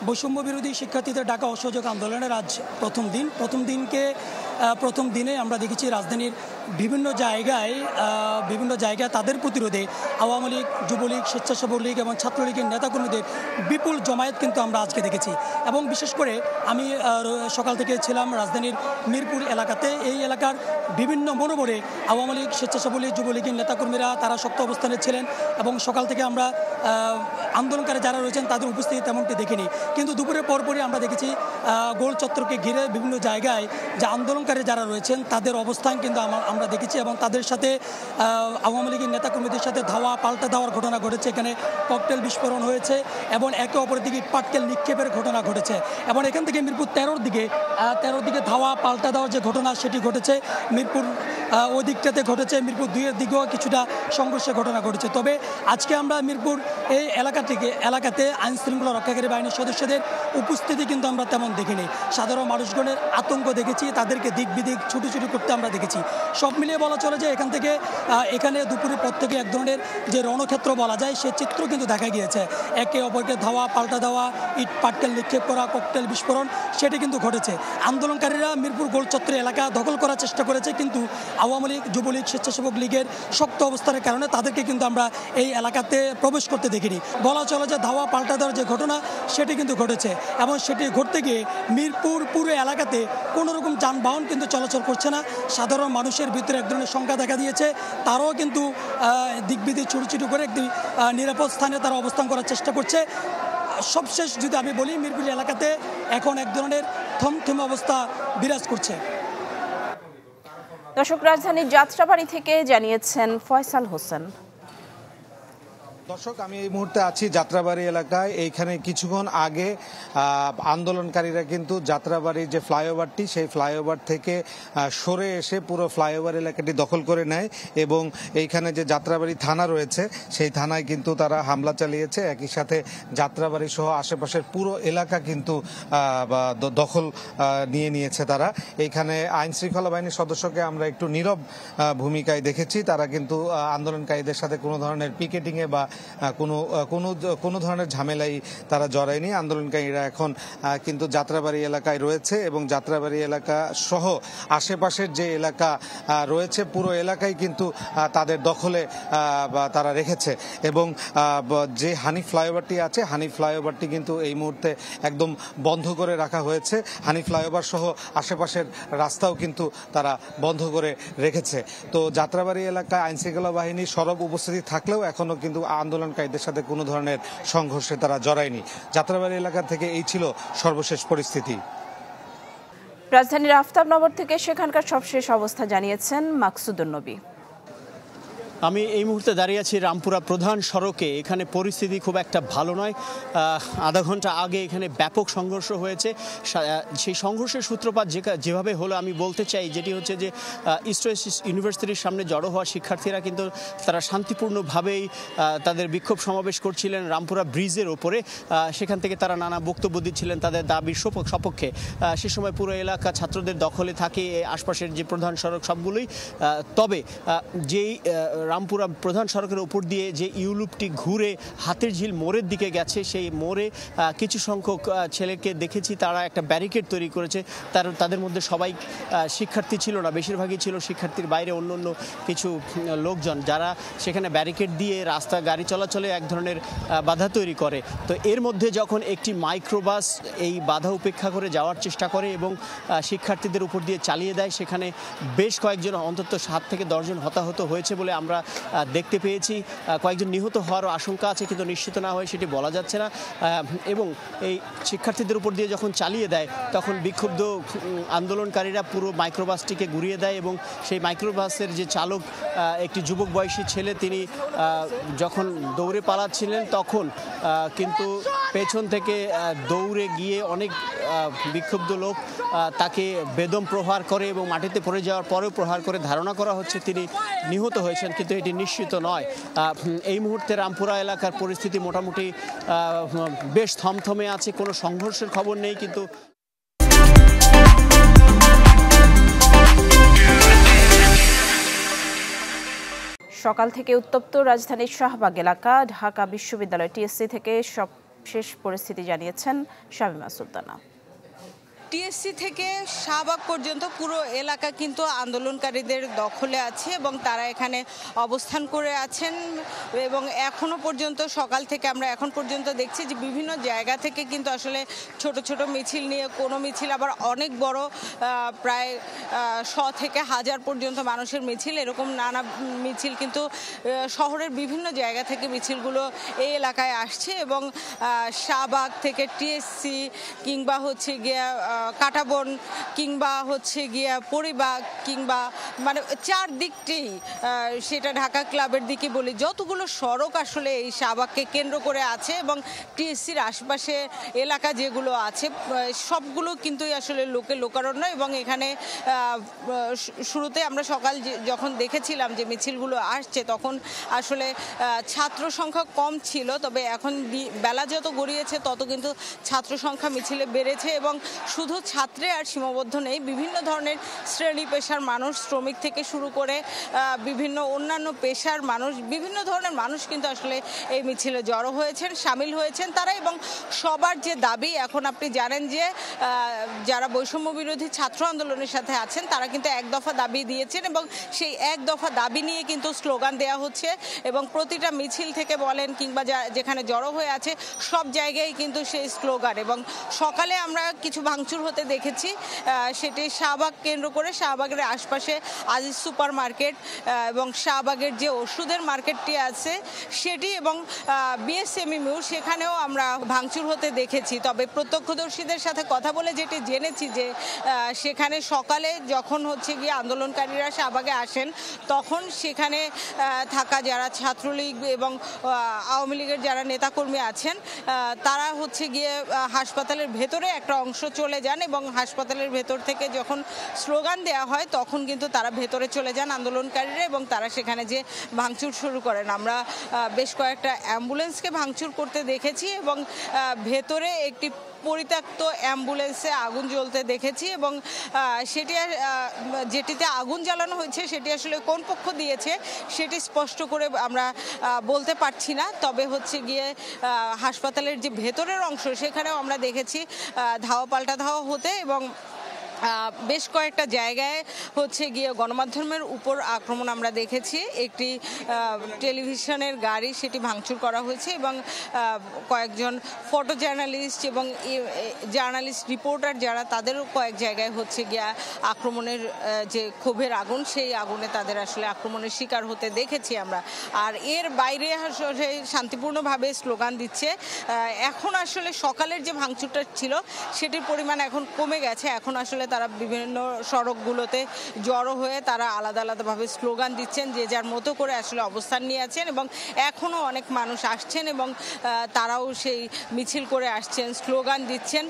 বৈষম্য বিরোধী শিক্ষার্থীদের ডাকা অসহযোগ আন্দোলনের আজ প্রথম দিনে আমরা দেখেছি রাজধানীর বিভিন্ন জায়গায় তাদের প্রতিরোধে আওয়ামী লীগ, যুবলীগ, স্বেচ্ছাসেবক লীগ এবং ছাত্রলীগের নেতাকর্মীদের বিপুল জমায়েত কিন্তু আমরা আজকে দেখেছি। এবং বিশেষ করে আমি সকাল থেকে ছিলাম রাজধানীর মিরপুর এলাকাতে। এই এলাকার বিভিন্ন মনোবরে আওয়ামী লীগ, স্বেচ্ছাসেবক লীগ, যুবলীগের নেতাকর্মীরা তারা শক্ত অবস্থানে ছিলেন এবং সকাল থেকে আমরা আন্দোলনকারী যারা রয়েছেন তাদের উপস্থিতি তেমনটি দেখিনি। কিন্তু দুপুরের পরপরই আমরা দেখেছি গোল চত্বরকে ঘিরে বিভিন্ন জায়গায় যে আন্দোলনকারী যারা রয়েছেন তাদের অবস্থান কিন্তু আমরা দেখেছি এবং তাদের সাথে আওয়ামী লীগের নেতাকর্মীদের সাথে পাল্টা দেওয়ার ঘটনা ঘটেছে। এখানে ককটেল বিস্ফোরণ হয়েছে এবং একে অপরের দিকে পাটকেল নিক্ষেপের ঘটনা ঘটেছে এবং এখান থেকে মিরপুর 13 দিকে পাল্টা দেওয়ার যে ঘটনা সেটি ঘটেছে। মিরপুর ওই দিকটাতে ঘটেছে, মিরপুর 2-এর দিকেও কিছুটা সংঘর্ষের ঘটনা ঘটেছে। তবে আজকে আমরা মিরপুর এই এলাকাতে আইন শৃঙ্খলা রক্ষাকারী বাহিনীর সদস্যদের উপস্থিতি কিন্তু আমরা তেমন দেখিনি। সাধারণ মানুষগণের আতঙ্ক দেখেছি, তাদেরকে দিক বিদিক ছুটি করতে আমরা দেখেছি। সব মিলিয়ে বলা চলে যে এখানে দুপুরের পর থেকে এক ধরনের যে রণক্ষেত্র বলা যায় সে চিত্র কিন্তু দেখা গিয়েছে। একে অপরকে পাল্টা দেওয়া, ইট পাটকেল নিক্ষেপ করা, ককটেল বিস্ফোরণ সেটি কিন্তু ঘটেছে। আন্দোলনকারীরা মিরপুর গোল চত্বর এলাকা দখল করার চেষ্টা করেছে, কিন্তু আওয়ামী লীগ, যুবলীগ, স্বেচ্ছাসেবক লীগের শক্ত অবস্থানের কারণে তাদেরকে কিন্তু আমরা এই এলাকাতে প্রবেশ করতে দেখিনি। বলা চলে যে পাল্টা দেওয়ার যে ঘটনা সেটি কিন্তু ঘটেছে এবং সেটি ঘটতে গিয়ে মিরপুর পুরো এলাকাতে কোনো রকম যানবাহন কিন্তু চলাচল করছে না। সাধারণ মানুষের ভিতরে এক ধরনের শঙ্কা দেখা দিয়েছে, তারাও কিন্তু দিকবিদিক ছুটি করে একটি নিরাপদ স্থানে তারা অবস্থান করার চেষ্টা করছে। সবশেষ যদি আমি বলি, মিরপুর এলাকাতে এখন এক ধরনের থমথমে অবস্থা বিরাজ করছে। দর্শক, রাজধানীর যাত্রাবাড়ি থেকে জানিয়েছেন ফয়সাল হোসেন। দর্শক, আমি এই মুহূর্তে আছি যাত্রাবাড়ি এলাকায়। এইখানে কিছুক্ষণ আগে আন্দোলনকারীরা কিন্তু যাত্রাবাড়ির যে ফ্লাইওভারটি সেই ফ্লাইওভার থেকে সরে এসে পুরো ফ্লাইওভার এলাকাটি দখল করে নেয় এবং এইখানে যে যাত্রাবাড়ি থানা রয়েছে সেই থানায় কিন্তু তারা হামলা চালিয়েছে। একই সাথে যাত্রাবাড়ি সহ আশেপাশের পুরো এলাকা কিন্তু দখল নিয়েছে তারা। এইখানে আইন শৃঙ্খলা বাহিনীর সদস্যকে আমরা একটু নীরব ভূমিকায় দেখেছি। তারা কিন্তু আন্দোলনকারীদের সাথে কোনো ধরনের পিকেটিংয়ে বা কোনো ধরনের ঝামেলাই তারা জড়ায়নি। আন্দোলনকারীরা এখন কিন্তু যাত্রাবাড়ি এলাকায় রয়েছে এবং যাত্রাবাড়ি এলাকা সহ আশেপাশের যে এলাকা রয়েছে পুরো এলাকায় কিন্তু তাদের দখলে তারা রেখেছে এবং যে হানিফ ফ্লাইওভারটি আছে হানিফ ফ্লাইওভারটি কিন্তু এই মুহূর্তে একদম বন্ধ করে রাখা হয়েছে। হানিফ ফ্লাইওভার সহ আশেপাশের রাস্তাও কিন্তু তারা বন্ধ করে রেখেছে। তো যাত্রাবাড়ি এলাকায় আইনশৃঙ্খলা বাহিনীর সরব উপস্থিতি থাকলেও এখনো কিন্তু আন্দোলনকারীদের সাথে কোনো ধরনের সংঘর্ষে তারা জড়ায়নি। যাত্রাবাড়ি এলাকা থেকে এই ছিল সর্বশেষ পরিস্থিতি। রাজধানীর আফতাবনগর থেকে সেখানকার সবশেষ অবস্থা জানিয়েছেন মাকসুদুন নবী। আমি এই মুহূর্তে দাঁড়িয়ে আছি রামপুরা প্রধান সড়কে। এখানে পরিস্থিতি খুব একটা ভালো নয়। আধা ঘন্টা আগে এখানে ব্যাপক সংঘর্ষ হয়েছে। সেই সংঘর্ষের সূত্রপাত যেভাবে হলো আমি বলতে চাই, যেটি হচ্ছে যে ইস্ট ওয়েস্ট ইউনিভার্সিটির সামনে জড়ো হওয়া শিক্ষার্থীরা কিন্তু তারা শান্তিপূর্ণভাবেই তাদের বিক্ষোভ সমাবেশ করছিলেন রামপুরা ব্রিজের ওপরে। সেখান থেকে তারা নানা বক্তব্য দিচ্ছিলেন তাদের দাবির সপক্ষে। সে সময় পুরো এলাকা ছাত্রদের দখলে থাকে, আশপাশের যে প্রধান সড়ক সবগুলোই। তবে যেই রামপুরা প্রধান সড়কের উপর দিয়ে যে ইউলুপটি ঘুরে হাতের ঝিল মোড়ের দিকে গেছে, সেই মোড়ে কিছু সংখ্যক ছেলেকে দেখেছি তারা একটা ব্যারিকেড তৈরি করেছে। তাদের মধ্যে সবাই শিক্ষার্থী ছিল না, বেশিরভাগই ছিল শিক্ষার্থীর বাইরে অন্য কিছু লোকজন, যারা সেখানে ব্যারিকেড দিয়ে রাস্তা গাড়ি চলাচলে এক ধরনের বাধা তৈরি করে। তো এর মধ্যে যখন একটি মাইক্রোবাস এই বাধা উপেক্ষা করে যাওয়ার চেষ্টা করে এবং শিক্ষার্থীদের উপর দিয়ে চালিয়ে দেয়, সেখানে বেশ কয়েকজন অন্তত 7 থেকে 10 জন হতাহত হয়েছে বলে আমরা দেখতে পেয়েছি। কয়েকজন নিহত হওয়ারও আশঙ্কা আছে, কিন্তু নিশ্চিত না হয়ে সেটি বলা যাচ্ছে না। এবং এই শিক্ষার্থীদের উপর দিয়ে যখন চালিয়ে দেয় তখন বিক্ষুব্ধ আন্দোলনকারীরা পুরো মাইক্রোবাসটিকে ঘুরিয়ে দেয় এবং সেই মাইক্রোবাসের যে চালক একটি যুবক বয়সী ছেলে, তিনি যখন দৌড়ে পালাচ্ছিলেন তখন কিন্তু পেছন থেকে দৌড়ে গিয়ে অনেক বিক্ষুব্ধ লোক তাকে বেদম প্রহার করে এবং মাটিতে পড়ে যাওয়ার পরেও প্রহার করে। ধারণা করা হচ্ছে তিনি নিহত হয়েছেন, কিন্তু এটি নিশ্চিত নয়। এই মুহূর্তে রামপুরা এলাকার পরিস্থিতি মোটামুটি বেশ থমথমে আছে, কোনো সংঘর্ষের খবর নেই। কিন্তু সকাল থেকে উত্তপ্ত রাজধানীর শাহবাগ এলাকা। ঢাকা বিশ্ববিদ্যালয় টিএসসি থেকে শেষ পরিস্থিতি জানিয়েছেন শামীমা সুলতানা। টিএসসি থেকে শাহবাগ পর্যন্ত পুরো এলাকা কিন্তু আন্দোলনকারীদের দখলে আছে এবং তারা এখানে অবস্থান করে আছেন এবং এখনো পর্যন্ত সকাল থেকে আমরা এখন পর্যন্ত দেখছি যে বিভিন্ন জায়গা থেকে কিন্তু আসলে ছোট ছোট মিছিল নিয়ে কোনো মিছিল আবার অনেক বড় প্রায় 100 থেকে 1000 পর্যন্ত মানুষের মিছিল, এরকম নানা মিছিল কিন্তু শহরের বিভিন্ন জায়গা থেকে মিছিলগুলো এই এলাকায় আসছে এবং শাহবাগ থেকে টিএসসি কিংবা হচ্ছে গিয়া কাটাবন কিংবা হচ্ছে গিয়া পরিবাগ কিংবা মানে চারদিকটেই, সেটা ঢাকা ক্লাবের দিকে বলি, যতগুলো সড়ক আসলে এই শাহবাগকে কেন্দ্র করে আছে এবং টিএসসির আশপাশে এলাকা যেগুলো আছে সবগুলো কিন্তু আসলে লোকারণ্য এবং এখানে শুরুতে আমরা সকাল যখন দেখেছিলাম যে মিছিলগুলো আসছে তখন আসলে ছাত্র সংখ্যা কম ছিল, তবে এখন বেলা যত গড়িয়েছে তত কিন্তু ছাত্র সংখ্যা মিছিলে বেড়েছে এবং শুধু ছাত্রে আর সীমাবদ্ধ নেই, বিভিন্ন ধরনের শ্রেণী পেশার মানুষ, শ্রমিক থেকে শুরু করে বিভিন্ন অন্যান্য পেশার মানুষ, বিভিন্ন ধরনের মানুষ কিন্তু আসলে এই মিছিলে জড়ো হয়েছেন, সামিল হয়েছেন তারা। এবং সবার যে দাবি, এখন আপনি জানেন যে যারা বৈষম্য বিরোধী ছাত্র আন্দোলনের সাথে আছেন তারা কিন্তু এক দফা দাবি দিয়েছেন এবং সেই এক দফা দাবি নিয়ে কিন্তু স্লোগান দেওয়া হচ্ছে এবং প্রতিটা মিছিল থেকে বলেন কিংবা যেখানে জড়ো হয়ে আছে সব জায়গায় কিন্তু সেই স্লোগান। এবং সকালে আমরা কিছু ভাঙচুর হতে দেখেছি, সেটি শাহবাগ কেন্দ্র করে, শাহবাগের আশপাশে আজিজ সুপার মার্কেট এবং শাহবাগের যে ওষুধের মার্কেটটি আছে সেটি এবং বিএসএমই মিউ, সেখানেও আমরা ভাঙচুর হতে দেখেছি। তবে প্রত্যক্ষদর্শীদের সাথে কথা বলে যেটি জেনেছি যে সেখানে সকালে যখন হচ্ছে গিয়ে আন্দোলনকারীরা শাহবাগে আসেন তখন সেখানে থাকা যারা ছাত্রলীগ এবং আওয়ামী লীগের যারা নেতাকর্মী আছেন তারা হচ্ছে গিয়ে হাসপাতালের ভেতরে একটা অংশ চলে যান এবং হাসপাতালের ভেতর থেকে যখন স্লোগান দেওয়া হয় তখন কিন্তু তারা ভেতরে চলে যান আন্দোলনকারীরা এবং তারা সেখানে যে ভাঙচুর শুরু করেন। আমরা বেশ কয়েকটা অ্যাম্বুলেন্সকে ভাঙচুর করতে দেখেছি এবং ভেতরে একটি পরিত্যক্ত অ্যাম্বুলেন্সে আগুন জ্বলতে দেখেছি এবং সেটি যেটিতে আগুন জ্বালানো হয়েছে সেটি আসলে কোন পক্ষ দিয়েছে সেটি স্পষ্ট করে আমরা বলতে পারছি না। তবে হচ্ছে গিয়ে হাসপাতালের যে ভেতরের অংশ সেখানেও আমরা দেখেছি ধাওয়া পাল্টা ধাওয়া হতে এবং বেশ কয়েকটা জায়গায় হচ্ছে গিয়ে গণমাধ্যমের উপর আক্রমণ আমরা দেখেছি। একটি টেলিভিশনের গাড়ি সেটি ভাঙচুর করা হয়েছে এবং কয়েকজন ফটো জার্নালিস্ট এবং জার্নালিস্ট রিপোর্টার যারা তাদেরও কয়েক জায়গায় হচ্ছে গিয়া আক্রমণের যে ক্ষোভের আগুন সেই আগুনে তাদের আসলে আক্রমণের শিকার হতে দেখেছি আমরা। আর এর বাইরে আসলে শান্তিপূর্ণভাবে স্লোগান দিচ্ছে। এখন আসলে সকালের যে ভাঙচুরটা ছিল সেটির পরিমাণ এখন কমে গেছে, এখন আসলে তারা বিভিন্ন সড়কগুলোতে জড়ো হয়ে তারা আলাদা আলাদাভাবে স্লোগান দিচ্ছেন, যে যার মতো করে আসলে অবস্থান নিয়ে আছেন এবং এখনও অনেক মানুষ আসছেন এবং তারাও সেই মিছিল করে আসছেন, স্লোগান দিচ্ছেন।